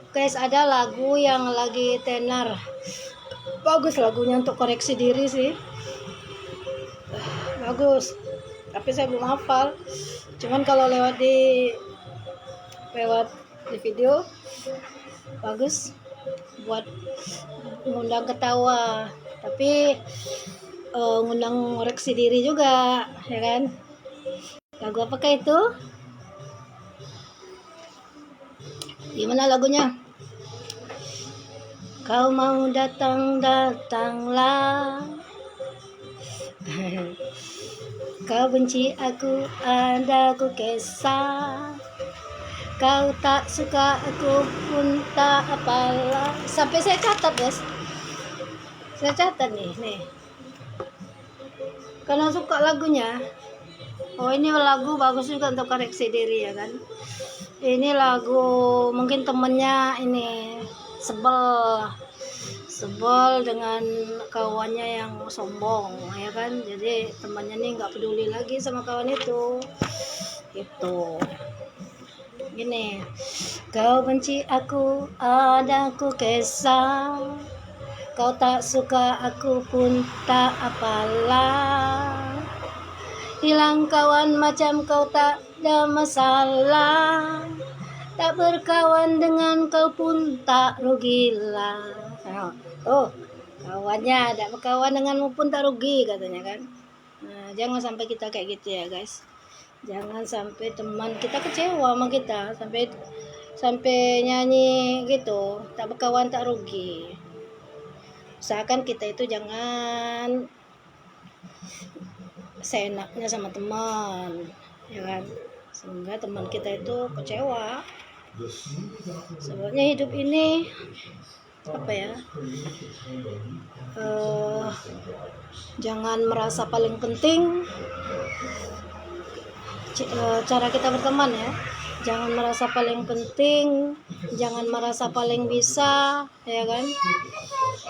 Guys, ada lagu yang lagi tenar. Bagus lagunya untuk koreksi diri sih. Bagus. Tapi saya belum hafal. Cuman kalau lewat di video bagus buat ngundang ketawa. Tapi ngundang koreksi diri juga, ya kan? Lagu apakah itu? Gimana lagunya? Kau mau datang, datanglah. Kau benci aku, ada aku kisah. Kau tak suka aku pun tak apalah. Sampai saya catat, guys. Saya catat nih. Karena suka lagunya. Oh, ini lagu bagus juga untuk koreksi diri, ya kan? Ini lagu mungkin temennya ini sebel dengan kawannya yang sombong, ya kan? Jadi temannya nih nggak peduli lagi sama kawan itu. Gini, kau benci aku, ada aku kisah. Kau tak suka aku pun tak apalah. Hilang kawan macam kau tak ada masalah. Tak berkawan dengan kau pun tak rugilah. Oh, kawannya tak berkawan denganmu pun tak rugi katanya kan. Nah, jangan sampai kita kayak gitu ya guys. Jangan sampai teman kita kecewa sama kita sampai nyanyi gitu, tak berkawan tak rugi. Usahakan kita itu jangan seenaknya sama teman, ya kan, sehingga teman kita itu kecewa. Sebabnya hidup ini jangan merasa paling penting. Cara kita berteman ya, jangan merasa paling penting, jangan merasa paling bisa, ya kan,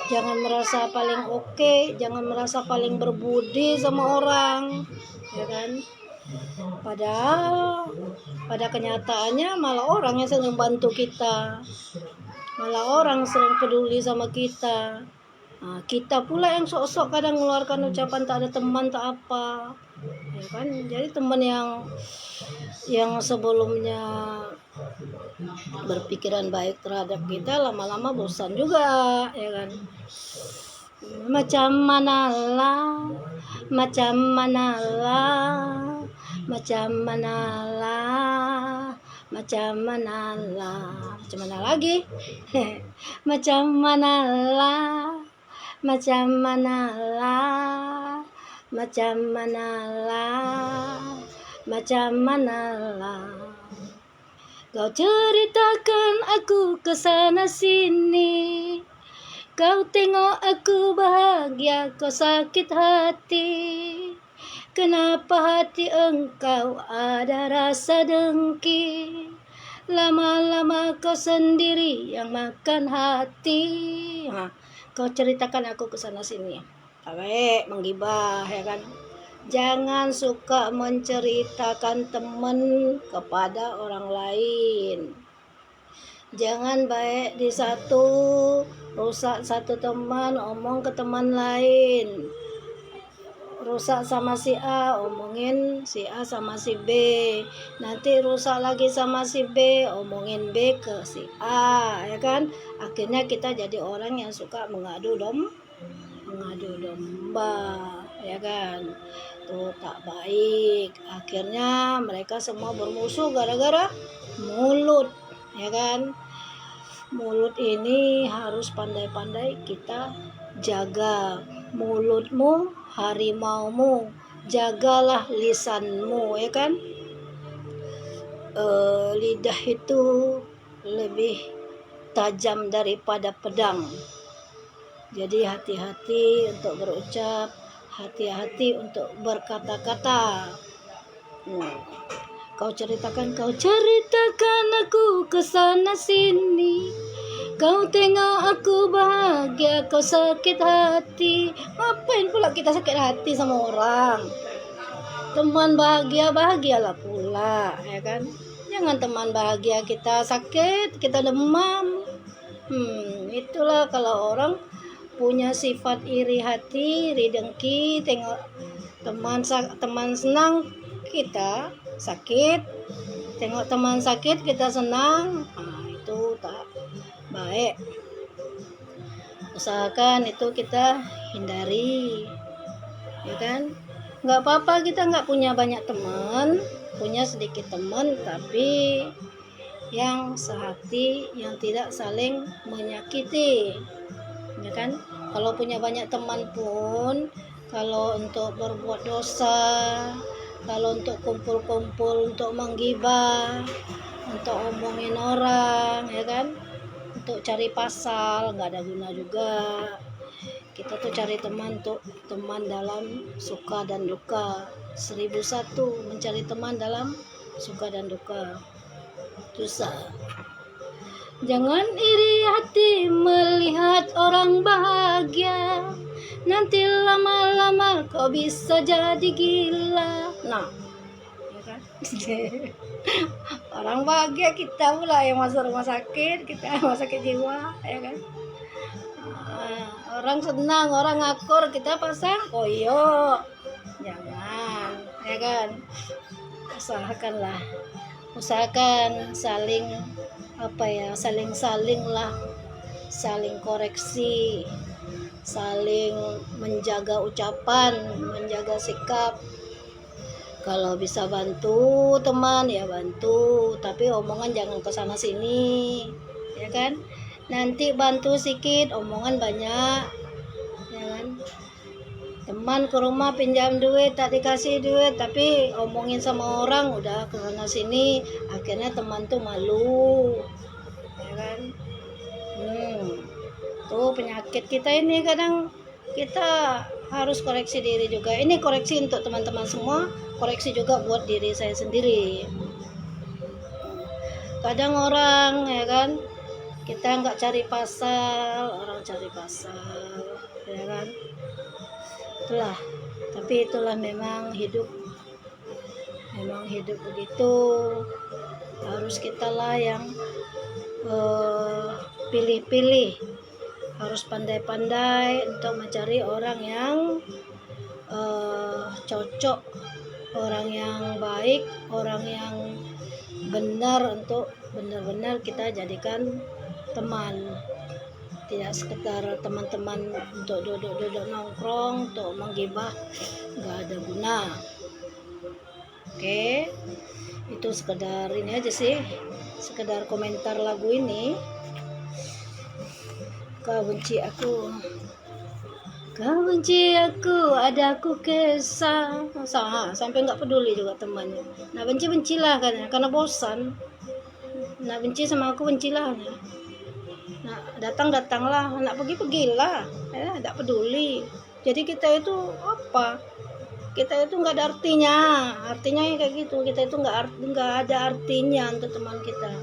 jangan merasa paling oke, jangan merasa paling berbudi sama orang, ya kan. Padahal pada kenyataannya malah orang yang sering bantu kita, malah orang sering peduli sama kita. Nah, kita pula yang sok-sok kadang mengeluarkan ucapan tak ada teman tak apa, ya kan. Jadi teman yang sebelumnya berpikiran baik terhadap kita lama-lama bosan juga, ya kan. Macam manalah lagi macam manalah. Kau ceritakan aku kesana sini, kau tengok aku bahagia, kau sakit hati. Kenapa hati engkau ada rasa dengki? Lama-lama kau sendiri yang makan hati. Kau ceritakan aku kesana sini. Baik, menggibah, ya kan. Jangan suka menceritakan teman kepada orang lain. Jangan baik di satu, rusak satu teman, omong ke teman lain. Rusak sama si A, omongin si A sama si B. Nanti rusak lagi sama si B, omongin B ke si A, ya kan. Akhirnya kita jadi orang yang suka mengadu domba, ya kan. Itu tak baik. Akhirnya mereka semua bermusuh gara-gara mulut, ya kan. Mulut ini harus pandai-pandai kita jaga. Mulutmu harimaumu, jagalah lisanmu, ya kan. Lidah itu lebih tajam daripada pedang. Jadi hati-hati untuk berucap, hati-hati untuk berkata-kata. Kau ceritakan aku kesana sini, kau tengok aku bahagia, kau sakit hati. Ngapain pula kita sakit hati sama orang? Teman bahagialah pula, ya kan. Jangan teman bahagia kita sakit, kita demam, Itulah kalau orang punya sifat iri hati, iri dengki, tengok teman senang kita sakit, tengok teman sakit kita senang, itu tak baik. Usahakan itu kita hindari, ya kan? Nggak apa-apa kita nggak punya banyak teman, punya sedikit teman, tapi yang sehati, yang tidak saling menyakiti, ya kan? Kalau punya banyak teman pun, kalau untuk berbuat dosa, kalau untuk kumpul-kumpul, untuk menggibah, untuk omongin orang, ya kan? Untuk cari pasal, nggak ada guna juga. Kita tuh cari teman untuk teman dalam suka dan duka. 1001 mencari teman dalam suka dan duka. Susah. Jangan iri hati melihat orang bahagia, nanti lama-lama kau bisa jadi gila. Nah, ya kan? Orang bahagia kita pula yang masuk rumah sakit, kita rumah sakit jiwa, ya kan? Orang senang, orang ngakur, kita pasang koyo. Jangan, ya kan? Usahakan saling saling lah, saling koreksi, saling menjaga ucapan, menjaga sikap. Kalau bisa bantu teman ya bantu, tapi omongan jangan ke sana sini, ya kan? Nanti bantu sedikit, omongan banyak, ya kan? Teman ke rumah pinjam duit, tak dikasih duit, tapi omongin sama orang udah ke sana sini, akhirnya teman tuh malu, ya kan? Tuh penyakit kita ini kadang kita harus koreksi diri juga. Ini koreksi untuk teman-teman semua, koreksi juga buat diri saya sendiri. Kadang orang, ya kan, kita nggak cari pasal, orang cari pasal, ya kan? Itulah memang hidup begitu. Harus kita lah yang pilih-pilih, harus pandai-pandai untuk mencari orang yang cocok, orang yang baik, orang yang benar untuk benar-benar kita jadikan teman. Tidak sekedar teman-teman untuk duduk-duduk nongkrong, untuk menggibah, nggak ada guna. Oke, itu sekedar ini aja sih, sekedar komentar lagu ini. Kau benci aku, ada aku kesal, sampai nggak peduli juga temannya. Nah bencilah karena bosan. Nah benci sama aku bencilah. Nah datanglah, nak pergilah, tidak peduli. Jadi kita itu apa? Kita itu nggak ada artinya kayak gitu. Kita itu nggak ada artinya untuk teman kita.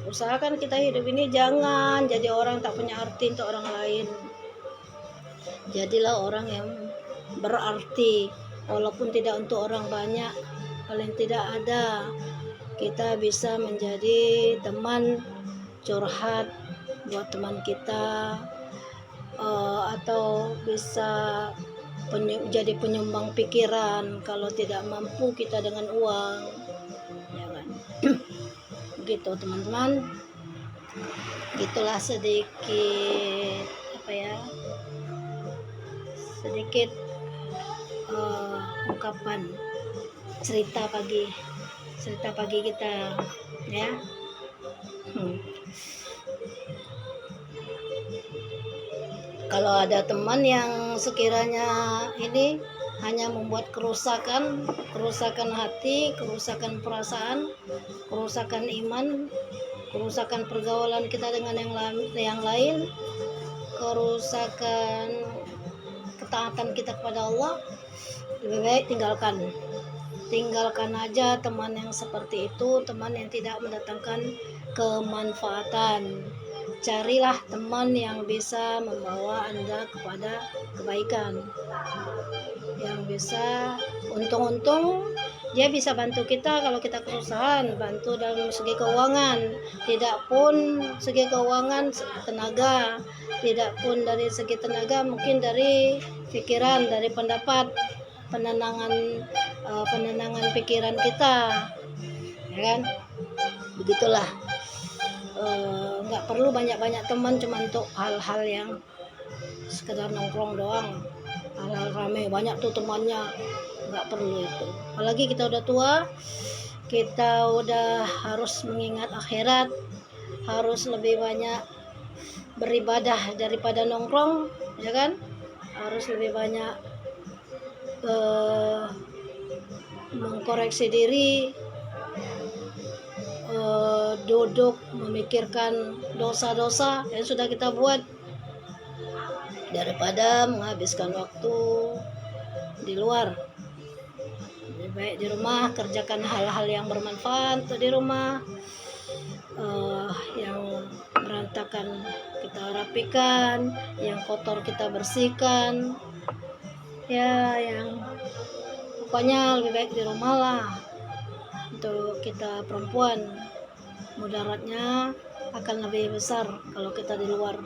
Usahakan kita hidup ini jangan jadi orang tak punya arti untuk orang lain. Jadilah orang yang berarti, walaupun tidak untuk orang banyak, paling tidak ada kita bisa menjadi teman curhat buat teman kita, atau bisa jadi penyumbang pikiran kalau tidak mampu kita dengan uang, ya kan? Begitu teman-teman, gitulah sedikit ungkapan cerita pagi kita, ya. Kalau ada teman yang sekiranya ini hanya membuat kerusakan hati, kerusakan perasaan, kerusakan iman, kerusakan pergaulan kita dengan yang lain, kerusakan ketaatan kita kepada Allah, lebih baik tinggalkan aja teman yang seperti itu, teman yang tidak mendatangkan kemanfaatan. Carilah teman yang bisa membawa Anda kepada kebaikan, yang bisa untung-untung Dia bisa bantu kita kalau kita kesusahan, bantu dalam segi keuangan, tidak pun segi keuangan tenaga, tidak pun dari segi tenaga, mungkin dari pikiran, dari pendapat, penenangan pikiran kita, ya kan? Begitulah. Nggak perlu banyak-banyak teman cuma untuk hal-hal yang sekedar nongkrong doang, hal-hal rame banyak tuh temannya, nggak perlu itu. Apalagi kita udah tua, kita udah harus mengingat akhirat, harus lebih banyak beribadah daripada nongkrong, ya kan? Harus lebih banyak mengkoreksi diri, duduk memikirkan dosa-dosa yang sudah kita buat daripada menghabiskan waktu di luar. Lebih baik di rumah kerjakan hal-hal yang bermanfaat di rumah, yang berantakan kita rapikan, yang kotor kita bersihkan, ya, yang pokoknya lebih baik di rumah lah. Untuk kita perempuan, mudaratnya akan lebih besar kalau kita di luar.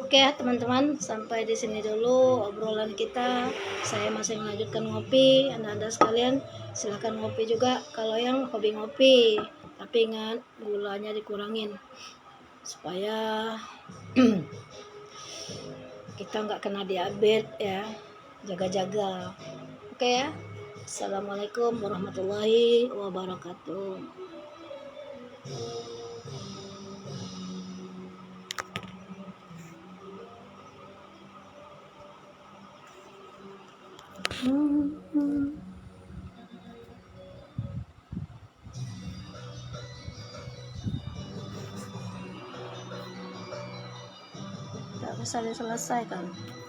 Oke ya teman-teman, sampai di sini dulu obrolan kita. Saya masih melanjutkan ngopi. Anda sekalian silakan ngopi juga kalau yang hobi ngopi, tapi ingat gulanya dikurangin supaya kita nggak kena diabetes ya. Jaga-jaga. Oke ya. Assalamualaikum warahmatullahi wabarakatuh. Tak bisa diselesaikan.